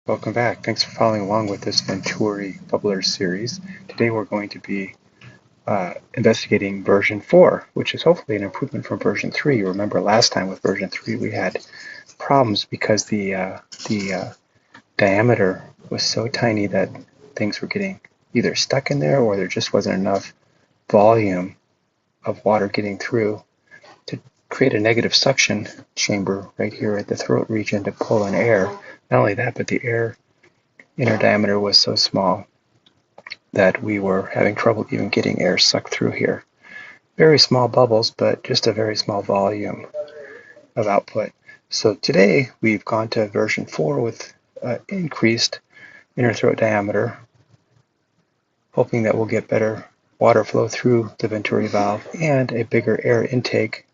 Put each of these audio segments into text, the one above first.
Welcome back. Thanks for following along with this Venturi Bubbler series. Today we're going to be investigating version 4, which is hopefully an improvement from version 3. You remember last time with version 3 we had problems because the diameter was so tiny that things were getting either stuck in there or there just wasn't enough volume of water getting through to create a negative suction chamber right here at the throat region to pull in air. Not only that, but the air inner diameter was so small that we were having trouble even getting air sucked through here. Very small bubbles, but just a very small volume of output. So today we've gone to version 4 with increased inner throat diameter, hoping that we'll get better water flow through the Venturi valve and a bigger air intake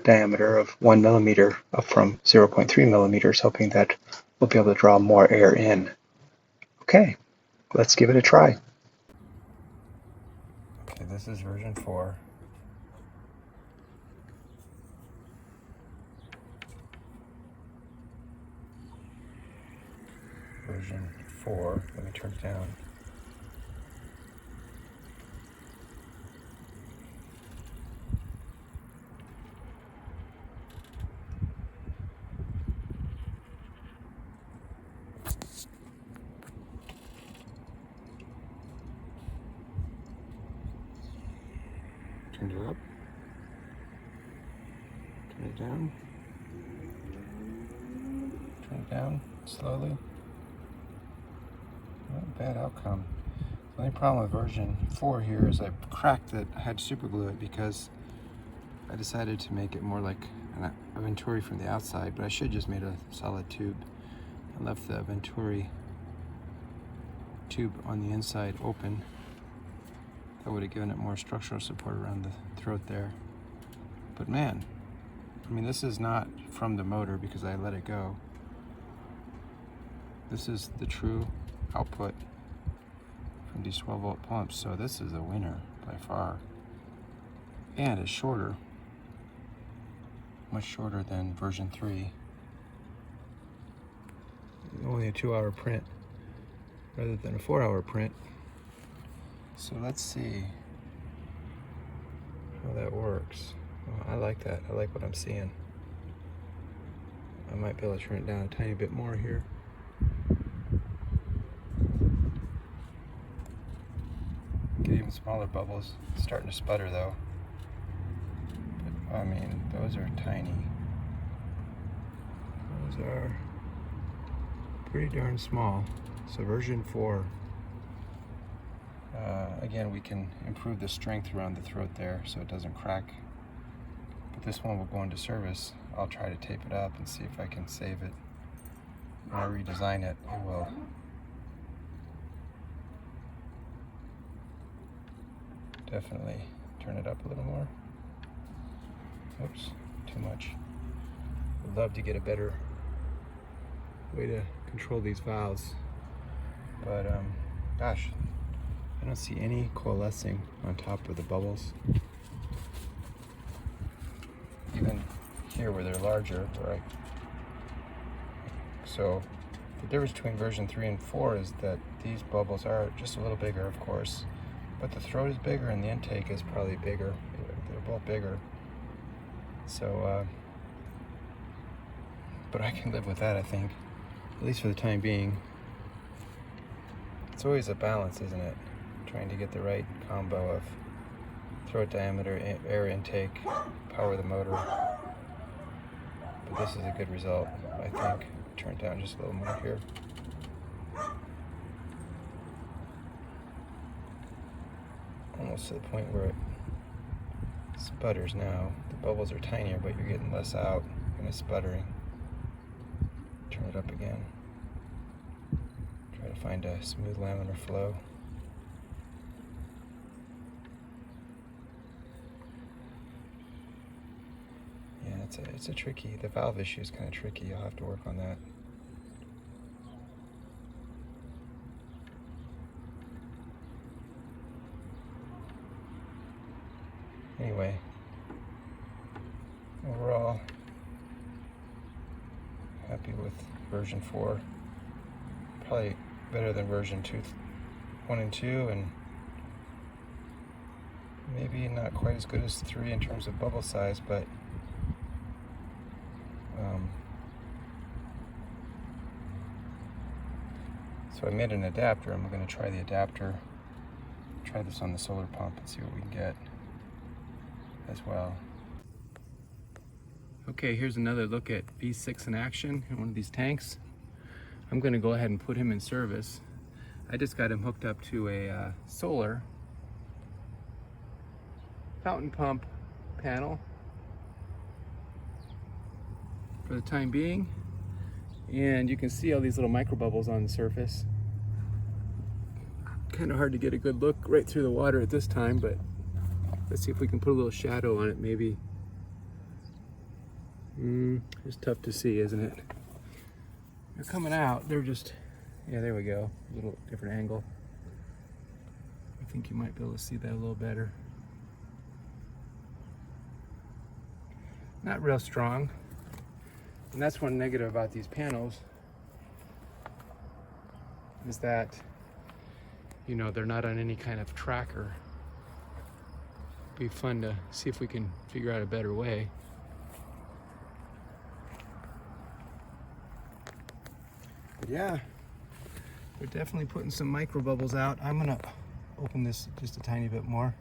diameter of 1 millimeter up from 0.3 millimeters, hoping that we'll be able to draw more air in. Okay, let's give it a try. Okay, this is version 4. Version 4, let me turn it down. Turn it up. Turn it down. Turn it down slowly. Not a bad outcome. The only problem with version 4 here is I cracked it. I had to super glue it because I decided to make it more like a Venturi from the outside, but I should just made a solid tube. I left the Venturi tube on the inside open. That would have given it more structural support around the throat there. But man, I mean, this is not from the motor because I let it go. This is the true output from these 12-volt pumps, so this is a winner by far. And it's shorter, much shorter than version 3. Only a 2-hour print rather than a 4-hour print. So let's see how that works. I like that. I like what I'm seeing. I might be able to turn it down a tiny bit more here. Get even smaller bubbles. It's starting to sputter though. But, I mean, those are tiny. Those are pretty darn small. So version 4. Again, we can improve the strength around the throat there so it doesn't crack. But this one will go into service. I'll try to tape it up and see if I can save it. When I redesign it, it will definitely turn it up a little more. Oops, too much. I'd love to get a better way to control these valves. But gosh, I don't see any coalescing on top of the bubbles. Even here where they're larger, right? So the difference between version 3 and 4 is that these bubbles are just a little bigger, of course, but the throat is bigger and the intake is probably bigger. They're both bigger. So, but I can live with that, I think, at least for the time being. It's always a balance, isn't it? Trying to get the right combo of throat diameter, air intake, power the motor. But this is a good result, I think. Turn it down just a little more here. Almost to the point where it sputters now. The bubbles are tinier, but you're getting less out and it's sputtering. Turn it up again. Try to find a smooth laminar flow. Yeah, it's a tricky, the valve issue is kind of tricky. I'll have to work on that. Anyway, overall, happy with version 4. probably better than version 1 and 2, and maybe not quite as good as 3 in terms of bubble size, but so I made an adapter. I'm going to try the adapter, try this on the solar pump and see what we can get as well. Okay, here's another look at V6 in action in one of these tanks. I'm going to go ahead and put him in service. I just got him hooked up to a solar fountain pump panel for the time being, and you can see all these little microbubbles on the surface. Kind of hard to get a good look right through the water at this time, but let's see if we can put a little shadow on it maybe. It's tough to see, isn't it? They're coming out. They're just, yeah, there we go. A little different angle. I think you might be able to see that a little better. Not real strong. And that's one negative about these panels, is that, you know, they're not on any kind of tracker. It'd be fun to see if we can figure out a better way. But yeah, we're definitely putting some micro bubbles out. I'm gonna open this just a tiny bit more.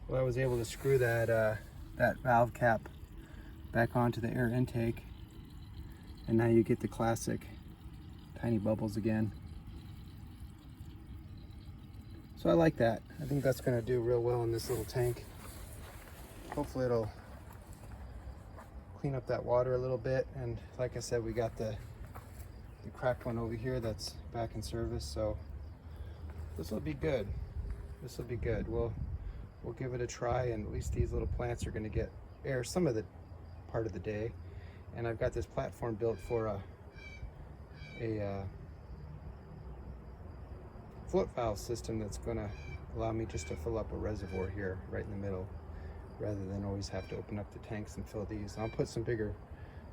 Well, I was able to screw that valve cap back onto the air intake, and now you get the classic tiny bubbles again. So I like that. I think that's going to do real well in this little tank. Hopefully it'll clean up that water a little bit, and like I said, we got the cracked one over here that's back in service, so this will be good. This will be good. We'll give it a try, and at least these little plants are going to get air some of the part of the day. And I've got this platform built for a float valve system that's going to allow me just to fill up a reservoir here right in the middle, rather than always have to open up the tanks and fill these. And I'll put some bigger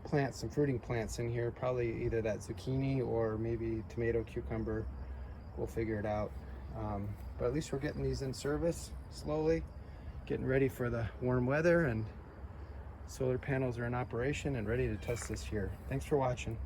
plants, some fruiting plants in here, probably either that zucchini or maybe tomato, cucumber. We'll figure it out. But at least we're getting these in service slowly, getting ready for the warm weather, and solar panels are in operation and ready to test this year. Thanks for watching.